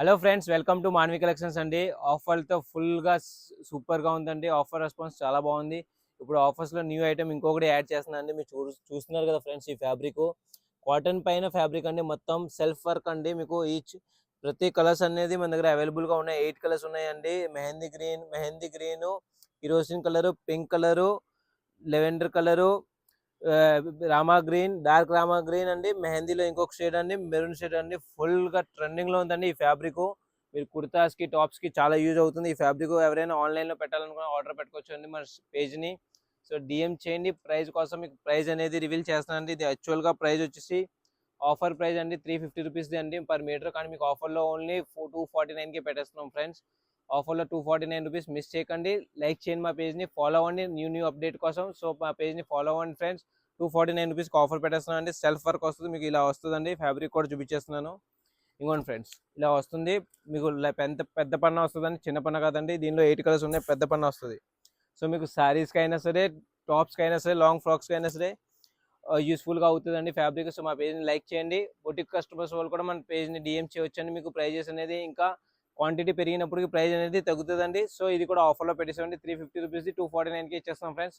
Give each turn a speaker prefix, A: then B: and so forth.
A: Hello friends, welcome to Manvi collections అండి. ఆఫర్లతో ఫుల్గా సూపర్గా ఉందండి. ఆఫర్ రెస్పాన్స్ చాలా బాగుంది. ఇప్పుడు ఆఫర్స్లో న్యూ ఐటమ్ ఇంకొకటి యాడ్ చేస్తున్నానండి. మీరు చూస్తున్నారు కదా ఫ్రెండ్స్, ఈ ఫ్యాబ్రిక్ కాటన్ పైన ఫ్యాబ్రిక్ అండి. మొత్తం సెల్ఫ్ వర్క్ అండి. మీకు ప్రతి కలర్స్ అనేది మన దగ్గర అవైలబుల్గా ఉన్నాయి. 8 కలర్స్ ఉన్నాయండి. Mehndi green, kerosene colour, pink colour, lavender colour, Rama green, dark Rama green అండి. మెహందీలో ఇంకొక షేడ్ అండి, మెరూన్ షేడ్ అండి. ఫుల్ గా ట్రెండింగ్ లో ఉందండి ఈ ఫ్యాబ్రిక్. మీరు కుర్తాస్ కి, టాప్స్ కి చాలా యూజ్ అవుతుంది ఈ ఫ్యాబ్రిక్. ఎవరైనా ఆన్లైన్ లో పెట్టాలనుకున్నా ఆర్డర్ పెట్టుకోవచ్చు అండి మన పేజ్ ని. సో డిఎం చేయండి. ప్రైస్ కోసం మీకు ప్రైస్ అనేది రివీల్ చేస్తానండి. ఇది యాక్చువల్ గా ప్రైస్ వచ్చేసి ఆఫర్ ప్రైస్ అండి 350 రూపీస్ అండి పర్ మీటర్. కానీ మీకు ఆఫర్ లో ఓన్లీ 249 కి పెట్టేస్తున్నాం ఫ్రెండ్స్. ఆఫర్ లో 249 రూపీస్. మిస్ చేయకండి. లైక్ చేయండి, మా పేజ్ ని ఫాలో అవ్వండి న్యూ అప్డేట్ కోసం. సో మా పేజ్ ని ఫాలో అవ్వండి ఫ్రెండ్స్. 249 రూపీస్కి ఆఫర్ పెట్టేస్తున్నాను అండి. సెల్ఫ్ వర్క్ వస్తుంది, మీకు ఇలా వస్తుందండి. ఫ్యాబ్రిక్ కూడా చూపించేస్తున్నాను. ఇంకోండి ఫ్రెండ్స్, ఇలా వస్తుంది మీకు. పెద్ద పన్న వస్తుందండి, చిన్న పన్న కాదండి. దీనిలో 8 కలర్స్ ఉన్నాయి, పెద్ద పన్న వస్తుంది. సో మీకు శారీస్కి అయినా సరే, టాప్స్కి అయినా సరే, లాంగ్ ఫ్రాక్స్కి అయినా సరే యూస్ఫుల్గా అవుతుందండి ఫ్యాబ్రిక్. సో మా పేజ్ని లైక్ చేయండి. బొటిక్ కస్టమర్స్ వాళ్ళు కూడా మన పేజ్ని డిఎం చేయొచ్చండి. మీకు ప్రైజెస్ అనేది ఇంకా క్వాంటిటీ పెరిగినప్పటికీ ప్రైస్ అనేది తగ్గుతుందండి. సో ఇది కూడా ఆఫర్లో పెట్టేసామండి. 350 రూపీస్ది 249కి ఇచ్చేస్తాం ఫ్రెండ్స్.